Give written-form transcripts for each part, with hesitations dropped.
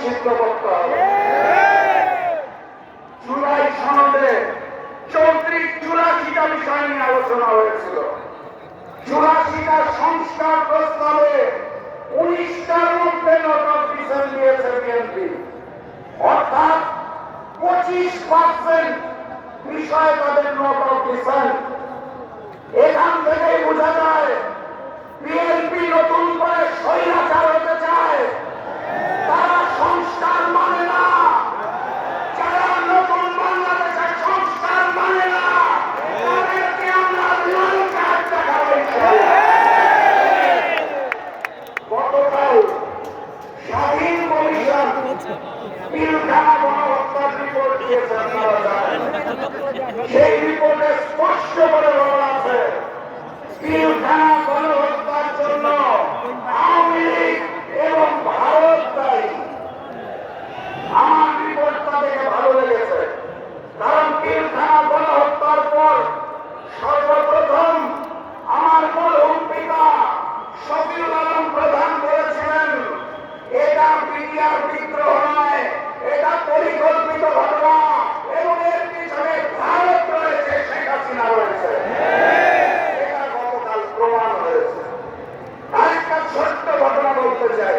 নিষিদ্ধ করতে হবে। জুলাই সনদে 34-84টা বিষয় নিয়ে আলোচনা হয়েছিল। 84টা সংস্কার প্রস্তাবে 19টার মধ্যে নোট অফ ডিসেন্ট দিয়েছে বিএনপি, অর্থাৎ 25% বিষয়ে তাদের নোট অফ ডিসেন্ট। এখান থেকেই বোঝা যায় বিএনপি নতুন করে স্বৈরাচার হতে চায়। তারা সংস্কার মানে না, যারা নতুন বাংলাদেশের সংস্কার মানে না তাদেরকে আমরা লাল কার্ড দেখাবো। গতকাল স্বাধীন কমিশন পিলখানা গণহত্যার রিপোর্ট দিয়েছে, আপনারা জানেন। সেই রিপোর্টে স্পষ্ট করে বলা আছে পিলখানা গণহত্যার জন্য আওয়ামী লীগ এবং ভারত দায়ী। আমার রিপোর্টটা দেখে ভালো লেগেছে, কারণ পিলখানা গণহত্যার পর সর্বপ্রথম আমার মরহুম পিতা শফিউল আলম প্রধান বলেছিলেন এটা বিডিআর বিদ্রোহ নয়, এটা পরিকল্পিত ঘটনা এবং এর পিছনে ভারত রয়েছে, শেখ হাসিনা রয়েছে। এটা গতকাল প্রমাণ হয়েছে। আরেকটা ছোট্ট ঘটনা বলতে চাই।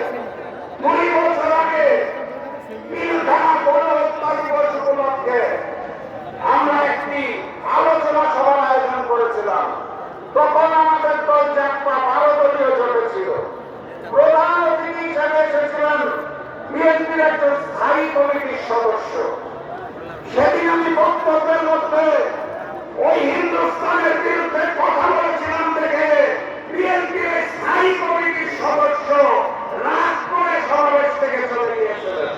2 বছর আগে পিলখানা গণহত্যা দিবস উপলক্ষে আমরা একটি আলোচনা সভার আয়োজন করেছিলাম। তখন আমাদের দল একটা 12 দলীয় জোটে ছিল। প্রধান অতিথি হিসেবে এসেছিলেন বিএনপির একজন স্থায়ী কমিটির সদস্য। সেদিন আমি বক্তব্যের মধ্যে ওই হিন্দুস্তানের বিরুদ্ধে কথা বলেছিলাম দেখে বিএনপির স্থায়ী কমিটির সদস্য রাগ করে সমাবেশ থেকে চলে গিয়েছিলেন।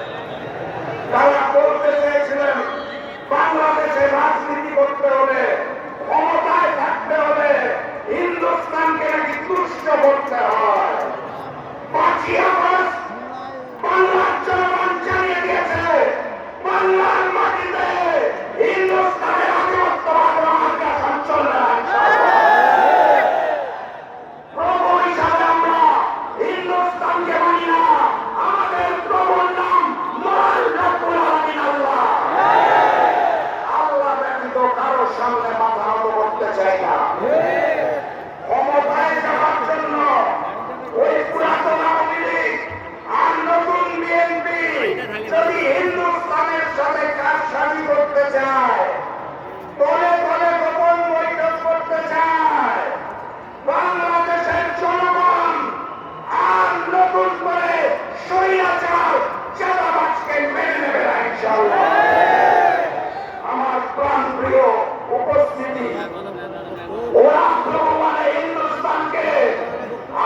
তারা বলতে চেয়েছিলেন বাংলাদেশে রাজনীতি করতে হলে, ক্ষমতায় থাকতে হলে হিন্দুস্তানকে নাকি তুষ্ট করতে হয়। 5ই আগস্ট বাংলার জনগণ জানিয়ে দিয়েছে বাংলার মাটিতে হিন্দুস্তানের আধিপত্যবাদ আগ্রাসন চলবে না। প্রভু হিসাবে আমরা হিন্দুস্তানকে মানি না। আমাদের প্রভুর নাম মহান রব্বুল আলামিন আল্লাহ। আল্লাহ ব্যতীত কারোর সামনে মাথা নত করতে চাই না। ক্ষমতায় যাওয়ার জন্য ওই পুরাতন আওয়ামী লীগ আর নতুন বিএনপি যদি হিন্দুস্তানের সাথে কারসাজি করতে চায়, তলে তলে গোপন বৈঠক করতে চায়, বাংলাদেশের জনগণ আর নতুন করে স্বৈরাচার চাঁদাবাজকে মেনে নেবে না ইনশাআল্লাহ। আমার প্রাণপ্রিয় উপস্থিতি, ওরা প্রভু মানে হিন্দুস্তানকে,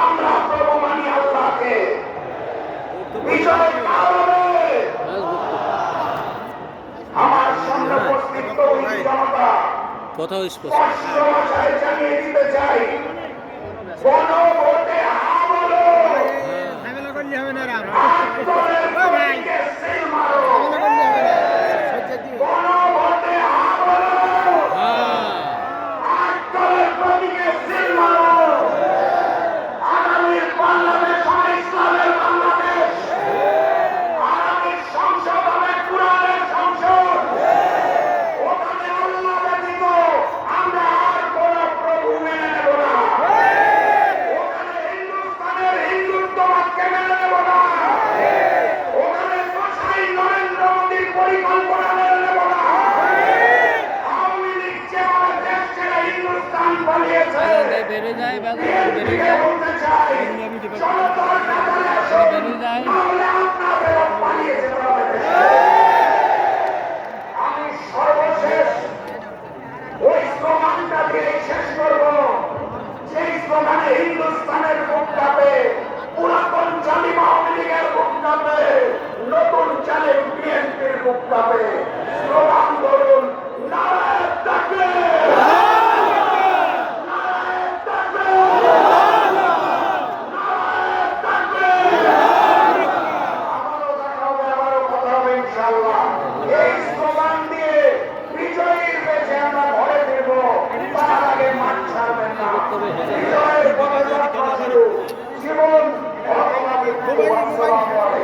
আমরা প্রভু মানি আল্লাহকে। বিজয় কার হবে? আমার সঙ্গে উপস্থিত তরুণ জনতা স্পষ্ট ভাষায় জানিয়ে দিতে চাই, গণভোটে হা বলো, আট দলের প্রতীকে সিল মারো। গণভোটে হা বলো, আট দলের প্রতীকে সিল মারো। আগামীর বাংলাদেশ হবে ইসলামের বাংলাদেশ। আগামীর সংসদ হবে কুরআনের সংসদ। ওখানে আল্লাহ ব্যতীত আমরা আর কোন প্রভু মেনে নেব না। ওখানে হিন্দুস্তানের হিন্দুত্ববাদকে মেনে নেব না। ওখানে কসাই নরেন্দ্র মোদীর পরিকল্পনা মেনে নেব না। আওয়ামী লীগ যেভাবে দেশ ছেড়ে হিন্দুস্তান পালিয়েছে, বিএনপিকে বলতে চাই জনতার কাতারে আসুন, নাহলে আপনাদেরও পালিয়ে যেতে হবে দেশে। আমি সর্বশেষ ওই স্লোগানটা দিয়ে শেষ করব, সেই স্লোগানে হিন্দুস্তানের বুক কাঁপে, পুরাতন জালিম আওয়ামী লীগের বুক কাঁপে, নতুন জালিম বিএনপির বুক কাঁপে। স্লোগান ধরুন, নারায়ে তাকবীর, নারায়ে তাকবীর, নারায়ে তাকবীর। আবারও দেখা হবে, আবারও কথা হবে ইনশাআল্লাহ। এই স্লোগান দিয়ে বিজয়ীর বেশে আমরা ঘরে ফিরব, তার আগে মাঠ ছাড়বেন না। বিজয়ের পদযাত্রা শুরু, জীবন অথবা মৃত্যু। আসসালামু আলাইকুম।